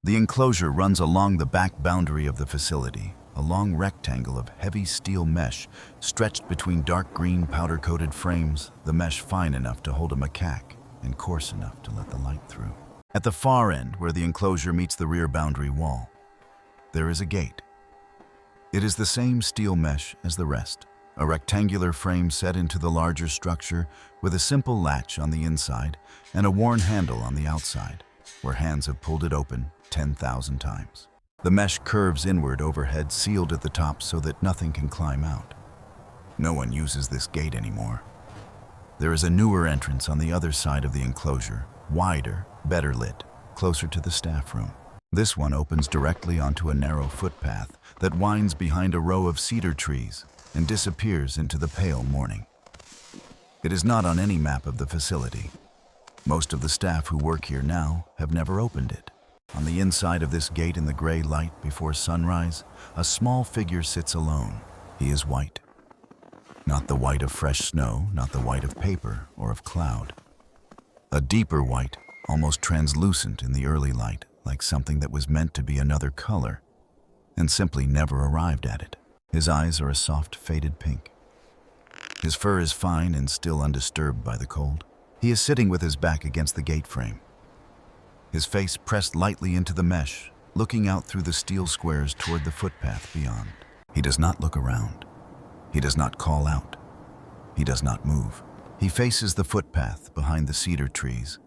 The enclosure runs along the back boundary of the facility, a long rectangle of heavy steel mesh stretched between dark green powder-coated frames, the mesh fine enough to hold a macaque and coarse enough to let the light through. At the far end, where the enclosure meets the rear boundary wall, there is a gate. It is the same steel mesh as the rest, a rectangular frame set into the larger structure with a simple latch on the inside and a worn handle on the outside, where hands have pulled it open 10,000 times. The mesh curves inward overhead, sealed at the top so that nothing can climb out. No one uses this gate anymore. There is a newer entrance on the other side of the enclosure, wider, better lit, closer to the staff room. This one opens directly onto a narrow footpath that winds behind a row of cedar trees and disappears into the pale morning. It is not on any map of the facility. Most of the staff who work here now have never opened it. On the inside of this gate in the gray light before sunrise, a small figure sits alone. He is white. Not the white of fresh snow, not the white of paper or of cloud. A deeper white, almost translucent in the early light, like something that was meant to be another color, and simply never arrived at it. His eyes are a soft, faded pink. His fur is fine and still undisturbed by the cold. He is sitting with his back against the gate frame, his face pressed lightly into the mesh, looking out through the steel squares toward the footpath beyond. He does not look around. He does not call out. He does not move. He faces the footpath behind the cedar trees,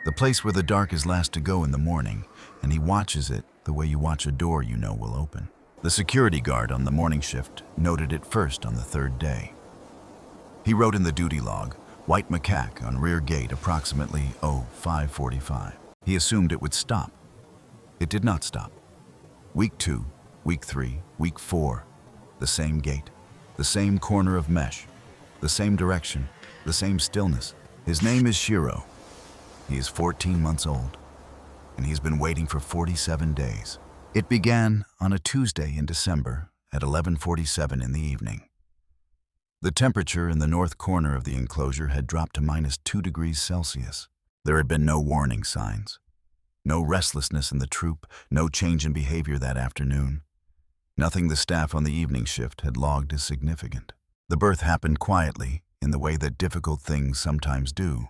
the place where the dark is last to go in the morning, and he watches it the way you watch a door you know will open. The security guard on the morning shift noted it first on the third day. He wrote in the duty log, "White macaque on rear gate approximately 05:45. He assumed it would stop. It did not stop. Week 2, week 3, week 4, the same gate, the same corner of mesh, the same direction, the same stillness. His name is Shiro. He is 14 months old, and he's been waiting for 47 days. It began on a Tuesday in December at 11:47 in the evening. The temperature in the north corner of the enclosure had dropped to -2 degrees Celsius. There had been no warning signs, no restlessness in the troop, no change in behavior that afternoon. Nothing the staff on the evening shift had logged as significant. The birth happened quietly, in the way that difficult things sometimes do.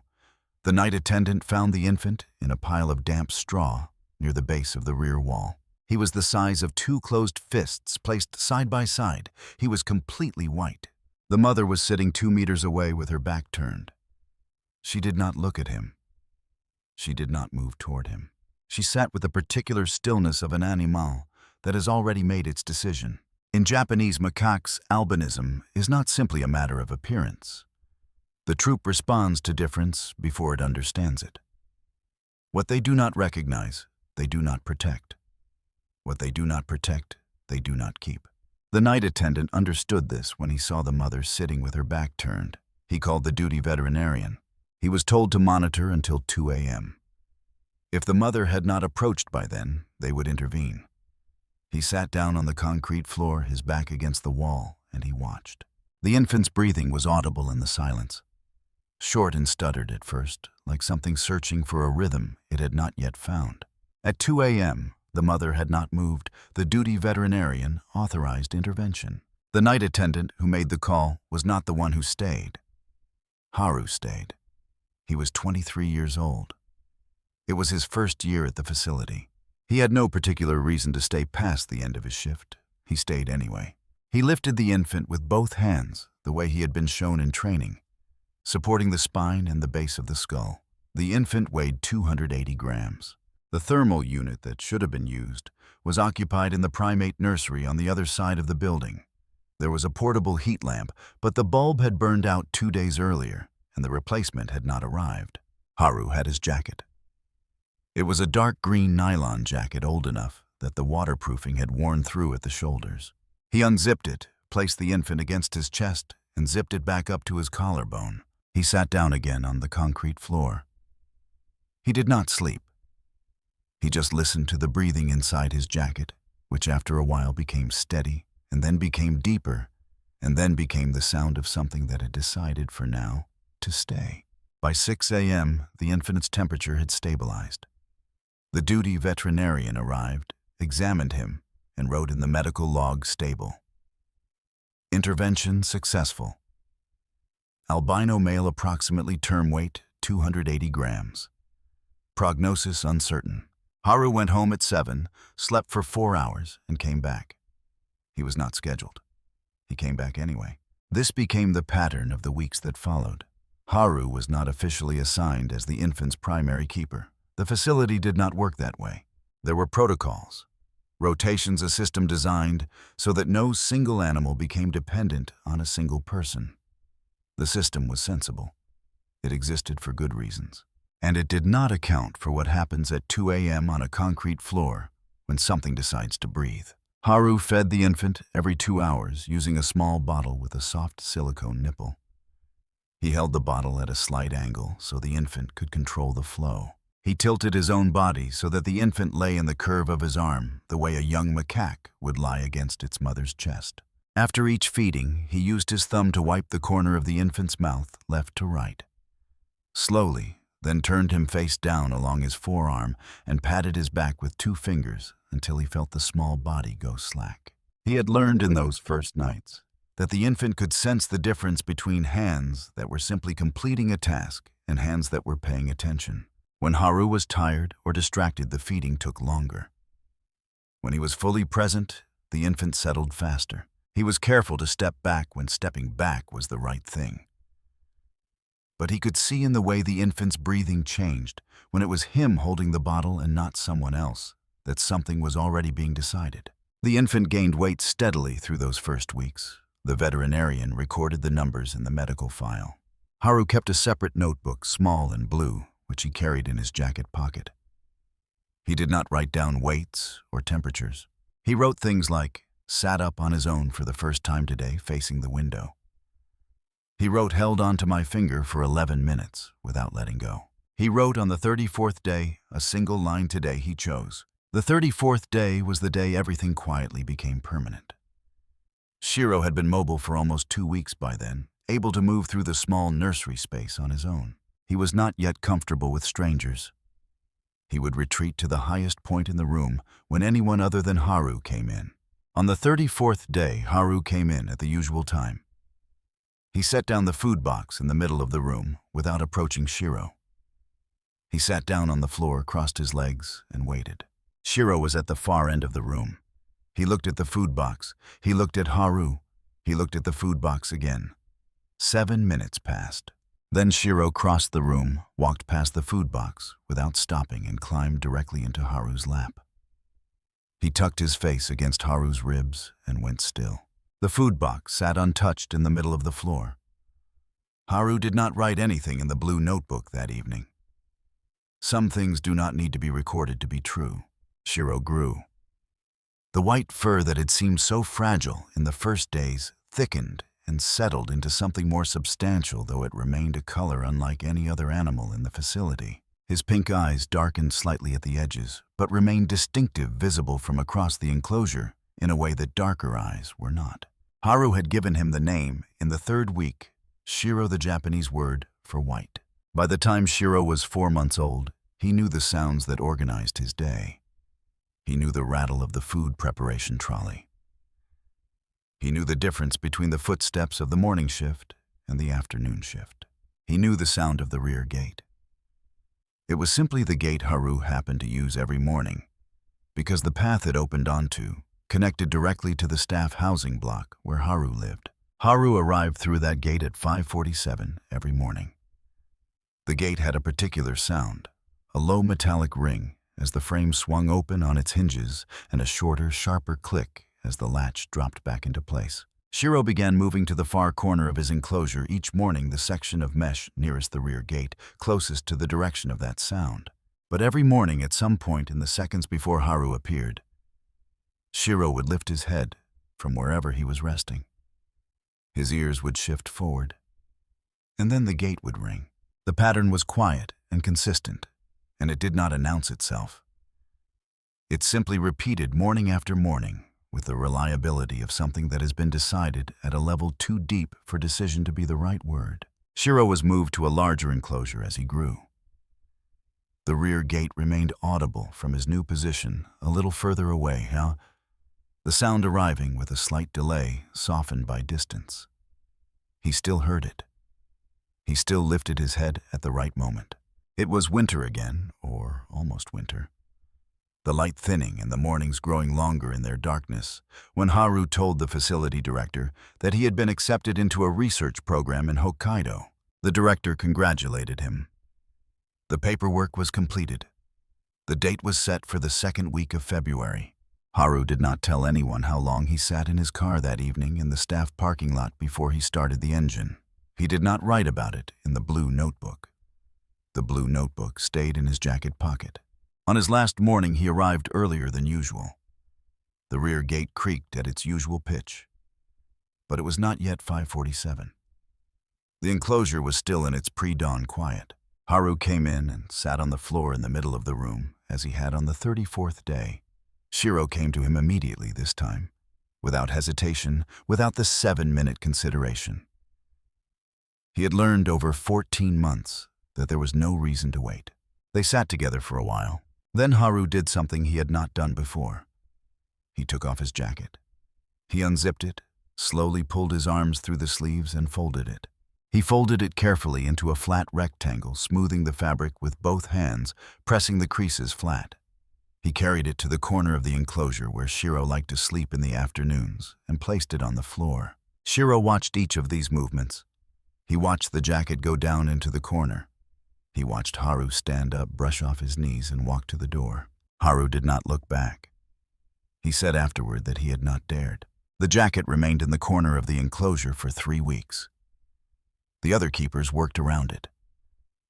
The night attendant found the infant in a pile of damp straw near the base of the rear wall. He was the size of 2 closed fists placed side by side. He was completely white. The mother was sitting 2 meters away with her back turned. She did not look at him. She did not move toward him. She sat with the particular stillness of an animal that has already made its decision. In Japanese macaques, albinism is not simply a matter of appearance. The troop responds to difference before it understands it. What they do not recognize, they do not protect. What they do not protect, they do not keep. The night attendant understood this when he saw the mother sitting with her back turned. He called the duty veterinarian. He was told to monitor until 2 a.m. If the mother had not approached by then, they would intervene. He sat down on the concrete floor, his back against the wall, and he watched. The infant's breathing was audible in the silence. Short and stuttered at first, like something searching for a rhythm it had not yet found. At 2 a.m., the mother had not moved. The duty veterinarian authorized intervention. The night attendant who made the call was not the one who stayed. Haru stayed. He was 23 years old. It was his first year at the facility. He had no particular reason to stay past the end of his shift. He stayed anyway. He lifted the infant with both hands, the way he had been shown in training, supporting the spine and the base of the skull. The infant weighed 280 grams. The thermal unit that should have been used was occupied in the Primate nursery on the other side of the building. There was a portable heat lamp, but the bulb had burned out 2 days earlier, and the replacement had not arrived. Haru had his jacket. It was a dark green nylon jacket old enough that the waterproofing had worn through at the shoulders. He unzipped it, placed the infant against his chest, and zipped it back up to his collarbone. He sat down again on the concrete floor. He did not sleep. He just listened to the breathing inside his jacket, which after a while became steady, and then became deeper, and then became the sound of something that had decided for now to stay. By 6 a.m., the infant's temperature had stabilized. The duty veterinarian arrived, examined him, and wrote in the medical log stable. Intervention successful. Albino male, approximately term weight 280 grams. Prognosis uncertain. Haru went home at 7, slept for 4 hours, and came back. He was not scheduled. He came back anyway. This became the pattern of the weeks that followed. Haru was not officially assigned as the infant's primary keeper. The facility did not work that way. There were protocols. Rotations, a system designed so that no single animal became dependent on a single person. The system was sensible. It existed for good reasons. And it did not account for what happens at 2 a.m. on a concrete floor when something decides to breathe. Haru fed the infant every 2 hours using a small bottle with a soft silicone nipple. He held the bottle at a slight angle so the infant could control the flow. He tilted his own body so that the infant lay in the curve of his arm, the way a young macaque would lie against its mother's chest. After each feeding, he used his thumb to wipe the corner of the infant's mouth left to right. Slowly, then turned him face down along his forearm and patted his back with 2 fingers until he felt the small body go slack. He had learned in those first nights that the infant could sense the difference between hands that were simply completing a task and hands that were paying attention. When Haru was tired or distracted, the feeding took longer. When he was fully present, the infant settled faster. He was careful to step back when stepping back was the right thing. But he could see in the way the infant's breathing changed, when it was him holding the bottle and not someone else, that something was already being decided. The infant gained weight steadily through those first weeks. The veterinarian recorded the numbers in the medical file. Haru kept a separate notebook, small and blue, which he carried in his jacket pocket. He did not write down weights or temperatures. He wrote things like, sat up on his own for the first time today, facing the window. He wrote, held onto my finger for 11 minutes without letting go. He wrote on the 34th day, a single line today he chose. The 34th day was the day everything quietly became permanent. Shiro had been mobile for almost 2 weeks by then, able to move through the small nursery space on his own. He was not yet comfortable with strangers. He would retreat to the highest point in the room when anyone other than Haru came in. On the 34th day, Haru came in at the usual time. He set down the food box in the middle of the room without approaching Shiro. He sat down on the floor, crossed his legs, and waited. Shiro was at the far end of the room. He looked at the food box. He looked at Haru. He looked at the food box again. 7 minutes passed. Then Shiro crossed the room, walked past the food box without stopping, and climbed directly into Haru's lap. He tucked his face against Haru's ribs and went still. The food box sat untouched in the middle of the floor. Haru did not write anything in the blue notebook that evening. Some things do not need to be recorded to be true. Shiro grew. The white fur that had seemed so fragile in the first days thickened and settled into something more substantial, though it remained a color unlike any other animal in the facility. His pink eyes darkened slightly at the edges, but remained distinctive, visible from across the enclosure in a way that darker eyes were not. Haru had given him the name, in the 3rd week, Shiro, the Japanese word for white. By the time Shiro was 4 months old, he knew the sounds that organized his day. He knew the rattle of the food preparation trolley. He knew the difference between the footsteps of the morning shift and the afternoon shift. He knew the sound of the rear gate. It was simply the gate Haru happened to use every morning, because the path it opened onto connected directly to the staff housing block where Haru lived. Haru arrived through that gate at 5:47 every morning. The gate had a particular sound, a low metallic ring as the frame swung open on its hinges, and a shorter, sharper click as the latch dropped back into place. Shiro began moving to the far corner of his enclosure each morning, the section of mesh nearest the rear gate, closest to the direction of that sound. But every morning, at some point in the seconds before Haru appeared, Shiro would lift his head from wherever he was resting. His ears would shift forward, and then the gate would ring. The pattern was quiet and consistent, and it did not announce itself. It simply repeated morning after morning, with the reliability of something that has been decided at a level too deep for decision to be the right word. Shiro was moved to a larger enclosure as he grew. The rear gate remained audible from his new position, a little further away, the sound arriving with a slight delay, softened by distance. He still heard it. He still lifted his head at the right moment. It was winter again, or almost winter. The light thinning and the mornings growing longer in their darkness, when Haru told the facility director that he had been accepted into a research program in Hokkaido. The director congratulated him. The paperwork was completed. The date was set for the second week of February. Haru did not tell anyone how long he sat in his car that evening in the staff parking lot before he started the engine. He did not write about it in the blue notebook. The blue notebook stayed in his jacket pocket. On his last morning, he arrived earlier than usual. The rear gate creaked at its usual pitch, but it was not yet 5:47. The enclosure was still in its pre-dawn quiet. Haru came in and sat on the floor in the middle of the room, as he had on the 34th day. Shiro came to him immediately this time, without hesitation, without the 7-minute consideration. He had learned over 14 months that there was no reason to wait. They sat together for a while. Then Haru did something he had not done before. He took off his jacket. He unzipped it, slowly pulled his arms through the sleeves and folded it. He folded it carefully into a flat rectangle, smoothing the fabric with both hands, pressing the creases flat. He carried it to the corner of the enclosure where Shiro liked to sleep in the afternoons and placed it on the floor. Shiro watched each of these movements. He watched the jacket go down into the corner. He watched Haru stand up, brush off his knees, and walk to the door. Haru did not look back. He said afterward that he had not dared. The jacket remained in the corner of the enclosure for 3 weeks. The other keepers worked around it.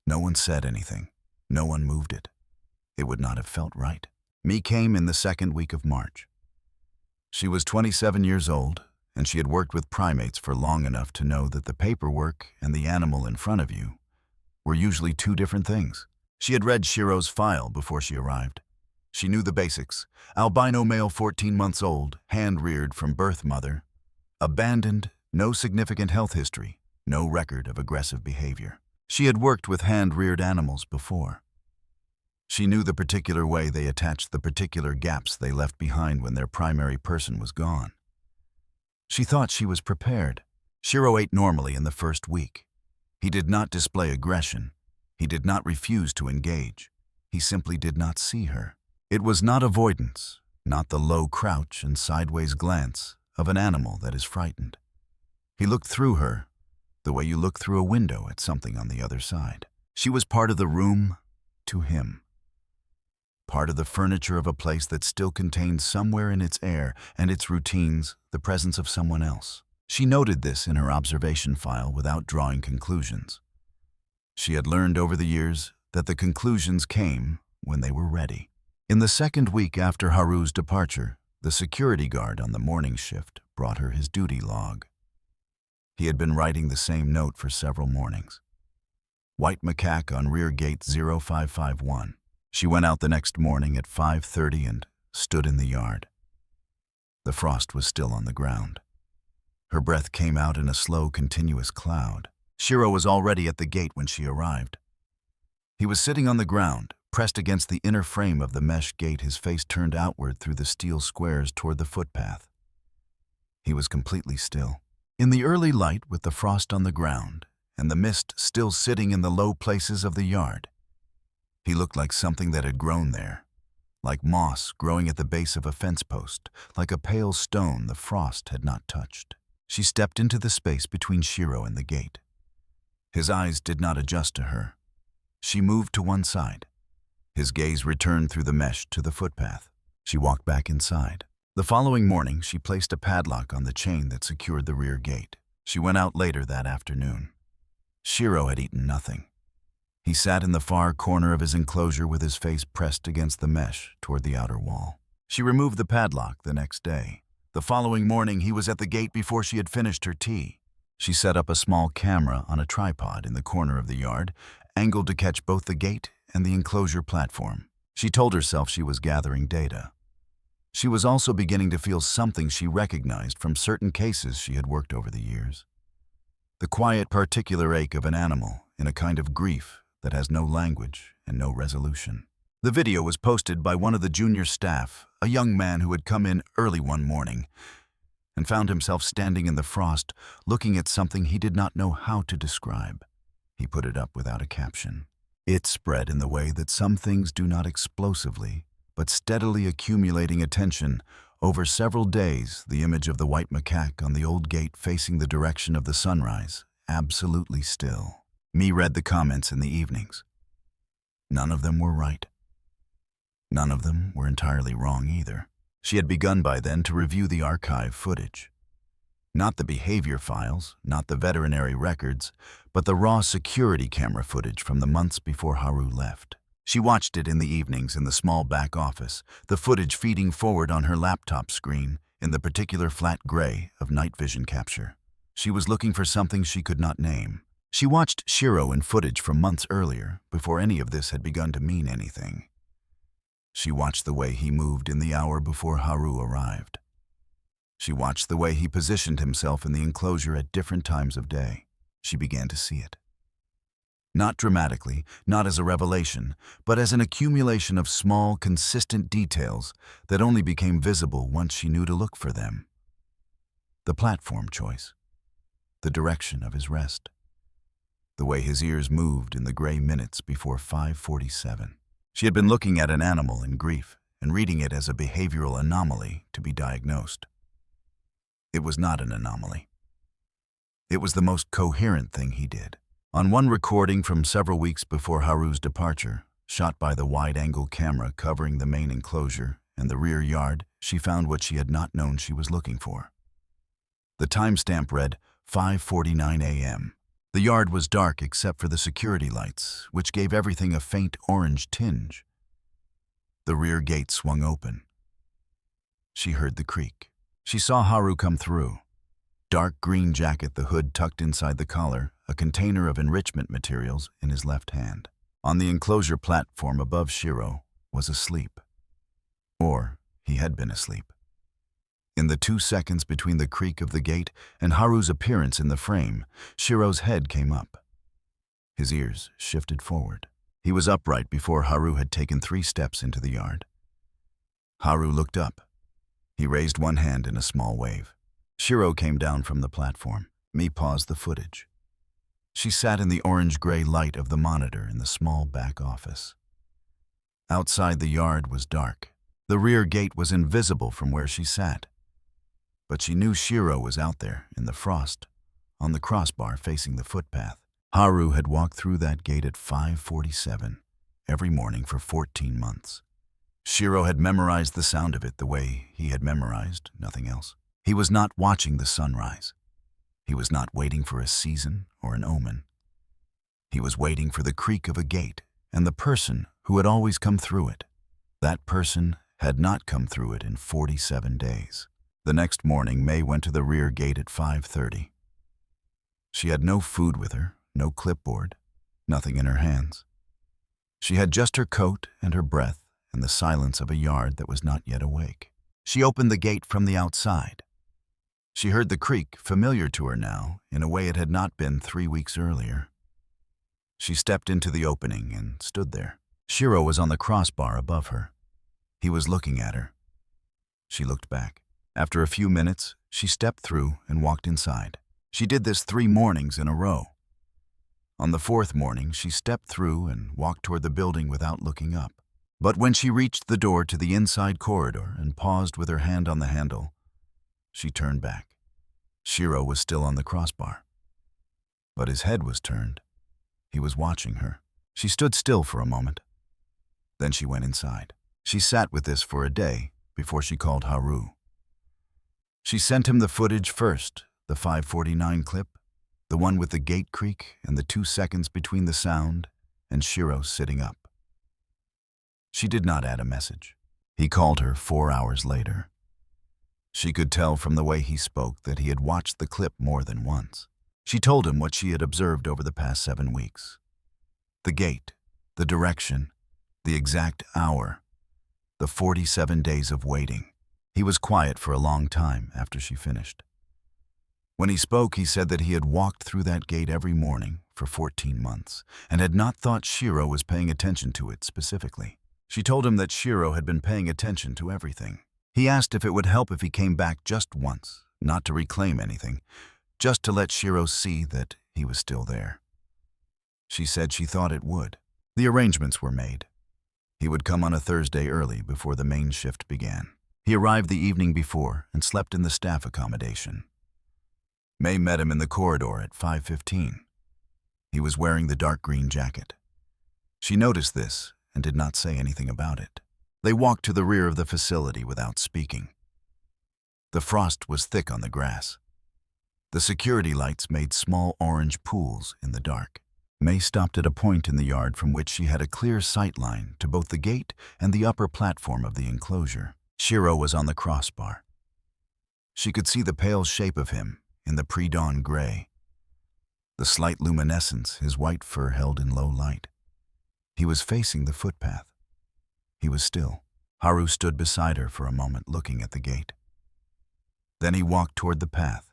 No one said anything. No one moved it. It would not have felt right. Mi came in the second week of March. She was 27 years old, and she had worked with primates for long enough to know that the paperwork and the animal in front of you were usually 2 different things. She had read Shiro's file before she arrived. She knew the basics. Albino male, 14 months old, hand-reared from birth mother. Abandoned, no significant health history, no record of aggressive behavior. She had worked with hand-reared animals before. She knew the particular way they attached the particular gaps they left behind when their primary person was gone. She thought she was prepared. Shiro ate normally in the first week. He did not display aggression. He did not refuse to engage. He simply did not see her. It was not avoidance, not the low crouch and sideways glance of an animal that is frightened. He looked through her, the way you look through a window at something on the other side. She was part of the room to him. Part of the furniture of a place that still contained somewhere in its air and its routines the presence of someone else. She noted this in her observation file without drawing conclusions. She had learned over the years that the conclusions came when they were ready. In the second week after Haru's departure, the security guard on the morning shift brought her his duty log. He had been writing the same note for several mornings. White macaque on rear gate 0551. She went out the next morning at 5:30 and stood in the yard. The frost was still on the ground. Her breath came out in a slow, continuous cloud. Shiro was already at the gate when she arrived. He was sitting on the ground, pressed against the inner frame of the mesh gate, his face turned outward through the steel squares toward the footpath. He was completely still. In the early light, with the frost on the ground and the mist still sitting in the low places of the yard, he looked like something that had grown there, like moss growing at the base of a fence post, like a pale stone the frost had not touched. She stepped into the space between Shiro and the gate. His eyes did not adjust to her. She moved to one side. His gaze returned through the mesh to the footpath. She walked back inside. The following morning, she placed a padlock on the chain that secured the rear gate. She went out later that afternoon. Shiro had eaten nothing. He sat in the far corner of his enclosure with his face pressed against the mesh toward the outer wall. She removed the padlock the next day. The following morning, he was at the gate before she had finished her tea. She set up a small camera on a tripod in the corner of the yard, angled to catch both the gate and the enclosure platform. She told herself she was gathering data. She was also beginning to feel something she recognized from certain cases she had worked over the years. The quiet, particular ache of an animal in a kind of grief that has no language and no resolution. The video was posted by one of the junior staff, a young man who had come in early one morning and found himself standing in the frost looking at something he did not know how to describe. He put it up without a caption. It spread in the way that some things do not explosively, but steadily accumulating attention. Over several days, the image of the white macaque on the old gate facing the direction of the sunrise, absolutely still. Me read the comments in the evenings. None of them were right. None of them were entirely wrong either. She had begun by then to review the archive footage. Not the behavior files, not the veterinary records, but the raw security camera footage from the months before Haru left. She watched it in the evenings in the small back office, the footage feeding forward on her laptop screen in the particular flat gray of night vision capture. She was looking for something she could not name. She watched Shiro in footage from months earlier, before any of this had begun to mean anything. She watched the way he moved in the hour before Haru arrived. She watched the way he positioned himself in the enclosure at different times of day. She began to see it. Not dramatically, not as a revelation, but as an accumulation of small, consistent details that only became visible once she knew to look for them. The platform choice, the direction of his rest, the way his ears moved in the gray minutes before 5:47. She had been looking at an animal in grief and reading it as a behavioral anomaly to be diagnosed. It was not an anomaly. It was the most coherent thing he did. On one recording from several weeks before Haru's departure, shot by the wide-angle camera covering the main enclosure and the rear yard, she found what she had not known she was looking for. The timestamp read 5:49 a.m. The yard was dark except for the security lights, which gave everything a faint orange tinge. The rear gate swung open. She heard the creak. She saw Haru come through. Dark green jacket, the hood tucked inside the collar, a container of enrichment materials in his left hand. On the enclosure platform above Shiro was asleep. Or he had been asleep. In the 2 seconds between the creak of the gate and Haru's appearance in the frame, Shiro's head came up. His ears shifted forward. He was upright before Haru had taken 3 steps into the yard. Haru looked up. He raised one hand in a small wave. Shiro came down from the platform. Me paused the footage. She sat in the orange-gray light of the monitor in the small back office. Outside the yard was dark. The rear gate was invisible from where she sat. But she knew Shiro was out there in the frost, on the crossbar facing the footpath. Haru had walked through that gate at 5:47 every morning for 14 months. Shiro had memorized the sound of it the way he had memorized nothing else. He was not watching the sunrise. He was not waiting for a season or an omen. He was waiting for the creak of a gate and the person who had always come through it. That person had not come through it in 47 days. The next morning, May went to the rear gate at 5:30. She had no food with her, no clipboard, nothing in her hands. She had just her coat and her breath and the silence of a yard that was not yet awake. She opened the gate from the outside. She heard the creak, familiar to her now, in a way it had not been 3 weeks earlier. She stepped into the opening and stood there. Shiro was on the crossbar above her. He was looking at her. She looked back. After a few minutes, she stepped through and walked inside. She did this 3 mornings in a row. On the 4th morning, she stepped through and walked toward the building without looking up. But when she reached the door to the inside corridor and paused with her hand on the handle, she turned back. Shiro was still on the crossbar. But his head was turned. He was watching her. She stood still for a moment. Then she went inside. She sat with this for a day before she called Haru. She sent him the footage first, the 5:49 clip, the one with the gate creak and the 2 seconds between the sound and Shiro sitting up. She did not add a message. He called her 4 hours later. She could tell from the way he spoke that he had watched the clip more than once. She told him what she had observed over the past 7 weeks. The gate, the direction, the exact hour, the 47 days of waiting. He was quiet for a long time after she finished. When he spoke, he said that he had walked through that gate every morning for 14 months and had not thought Shiro was paying attention to it specifically. She told him that Shiro had been paying attention to everything. He asked if it would help if he came back just once, not to reclaim anything, just to let Shiro see that he was still there. She said she thought it would. The arrangements were made. He would come on a Thursday early before the main shift began. He arrived the evening before and slept in the staff accommodation. May met him in the corridor at 5:15. He was wearing the dark green jacket. She noticed this and did not say anything about it. They walked to the rear of the facility without speaking. The frost was thick on the grass. The security lights made small orange pools in the dark. May stopped at a point in the yard from which she had a clear sight line to both the gate and the upper platform of the enclosure. Shiro was on the crossbar. She could see the pale shape of him in the pre-dawn gray, the slight luminescence his white fur held in low light. He was facing the footpath. He was still. Haru stood beside her for a moment, looking at the gate. Then he walked toward the path.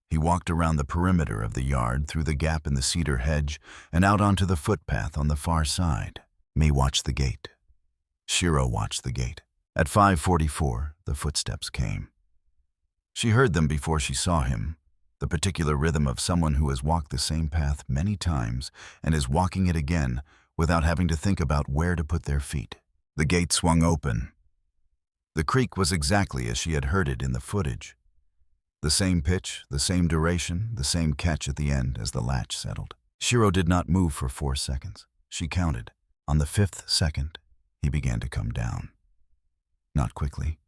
He walked around the perimeter of the yard, through the gap in the cedar hedge, and out onto the footpath on the far side. May watched the gate. Shiro watched the gate. At 5:44, the footsteps came. She heard them before she saw him, the particular rhythm of someone who has walked the same path many times and is walking it again without having to think about where to put their feet. The gate swung open. The creak was exactly as she had heard it in the footage. The same pitch, the same duration, the same catch at the end as the latch settled. Shiro did not move for 4 seconds. She counted. On the 5th second, he began to come down. Not quickly.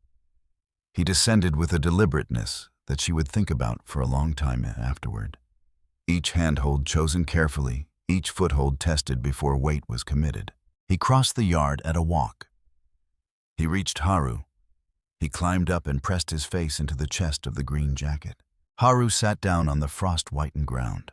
He descended with a deliberateness that she would think about for a long time afterward. Each handhold chosen carefully, each foothold tested before weight was committed. He crossed the yard at a walk. He reached Haru. He climbed up and pressed his face into the chest of the green jacket. Haru sat down on the frost-whitened ground.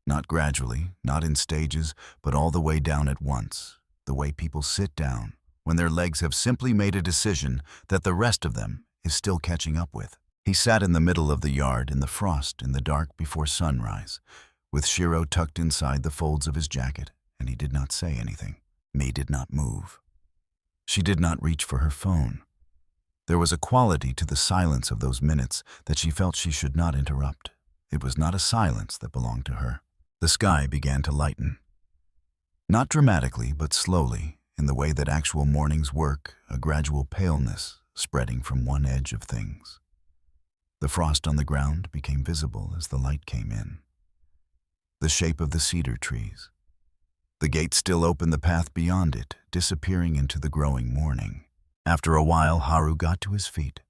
Not gradually, not in stages, but all the way down at once, the way people sit down when their legs have simply made a decision that the rest of them is still catching up with. He sat in the middle of the yard in the frost in the dark before sunrise, with Shiro tucked inside the folds of his jacket, and he did not say anything. May did not move. She did not reach for her phone. There was a quality to the silence of those minutes that she felt she should not interrupt. It was not a silence that belonged to her. The sky began to lighten. Not dramatically, but slowly, in the way that actual mornings work, a gradual paleness spreading from one edge of things. The frost on the ground became visible as the light came in. The shape of the cedar trees. The gate still opened the path beyond it, disappearing into the growing morning. After a while, Haru got to his feet.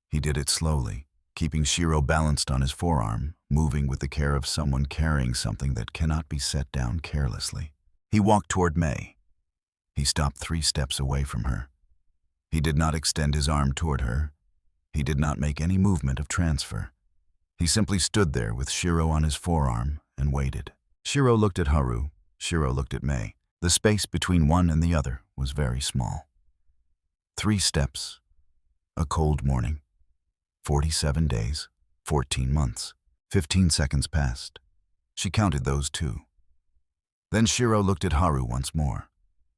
He did it slowly, keeping Shiro balanced on his forearm, moving with the care of someone carrying something that cannot be set down carelessly. He walked toward May. He stopped 3 steps away from her. He did not extend his arm toward her. He did not make any movement of transfer. He simply stood there with Shiro on his forearm and waited. Shiro looked at Haru. Shiro looked at May. The space between one and the other was very small. 3 steps. A cold morning. 47 days. 14 months. 15 seconds passed. She counted those 2. Then Shiro looked at Haru once more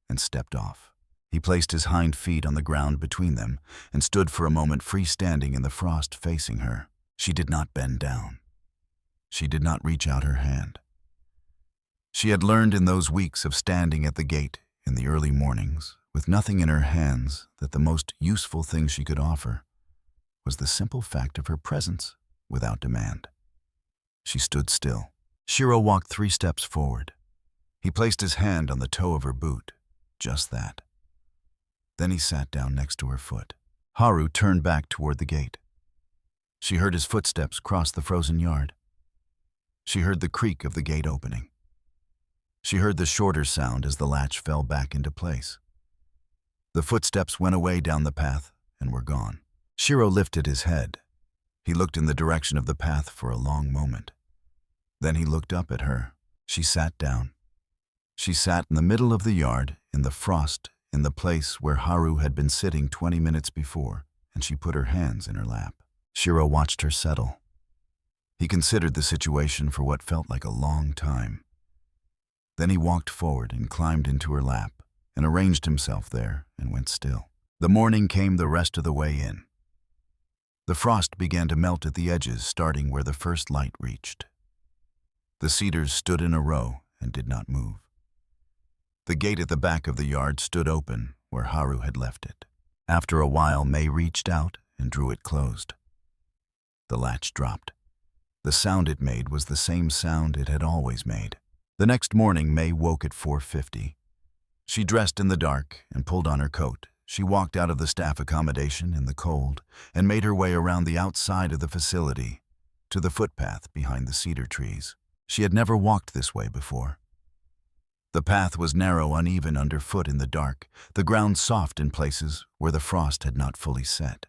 and stepped off. He placed his hind feet on the ground between them and stood for a moment freestanding in the frost facing her. She did not bend down. She did not reach out her hand. She had learned in those weeks of standing at the gate in the early mornings, with nothing in her hands, that the most useful thing she could offer was the simple fact of her presence without demand. She stood still. Shiro walked 3 steps forward. He placed his hand on the toe of her boot. Just that. Then he sat down next to her foot. Haru turned back toward the gate. She heard his footsteps cross the frozen yard. She heard the creak of the gate opening. She heard the shorter sound as the latch fell back into place. The footsteps went away down the path and were gone. Shiro lifted his head. He looked in the direction of the path for a long moment. Then he looked up at her. She sat down. She sat in the middle of the yard, in the frost, in the place where Haru had been sitting 20 minutes before, and she put her hands in her lap. Shiro watched her settle. He considered the situation for what felt like a long time. Then he walked forward and climbed into her lap and arranged himself there and went still. The morning came the rest of the way in. The frost began to melt at the edges, starting where the first light reached. The cedars stood in a row and did not move. The gate at the back of the yard stood open where Haru had left it. After a while, May reached out and drew it closed. The latch dropped. The sound it made was the same sound it had always made. The next morning, May woke at 4:50. She dressed in the dark and pulled on her coat. She walked out of the staff accommodation in the cold and made her way around the outside of the facility to the footpath behind the cedar trees. She had never walked this way before. The path was narrow, uneven underfoot in the dark, the ground soft in places where the frost had not fully set.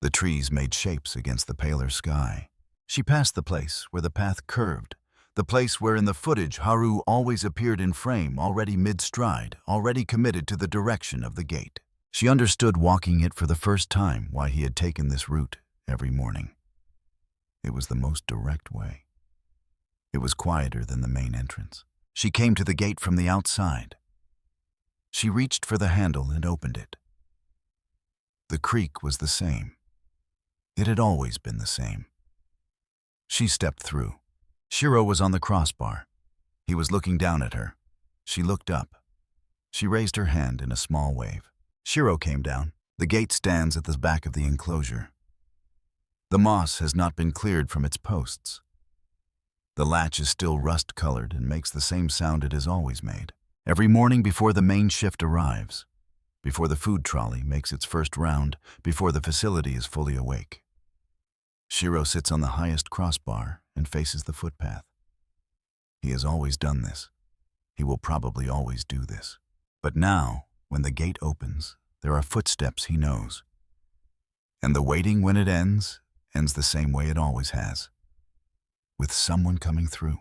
The trees made shapes against the paler sky. She passed the place where the path curved, the place where in the footage Haru always appeared in frame, already mid-stride, already committed to the direction of the gate. She understood walking it for the first time why he had taken this route every morning. It was the most direct way. It was quieter than the main entrance. She came to the gate from the outside. She reached for the handle and opened it. The creak was the same. It had always been the same. She stepped through. Shiro was on the crossbar. He was looking down at her. She looked up. She raised her hand in a small wave. Shiro came down. The gate stands at the back of the enclosure. The moss has not been cleared from its posts. The latch is still rust-colored and makes the same sound it has always made. Every morning before the main shift arrives, before the food trolley makes its first round, before the facility is fully awake, Shiro sits on the highest crossbar and faces the footpath. He has always done this. He will probably always do this. But now, when the gate opens, there are footsteps he knows. And the waiting when it ends the same way it always has, with someone coming through.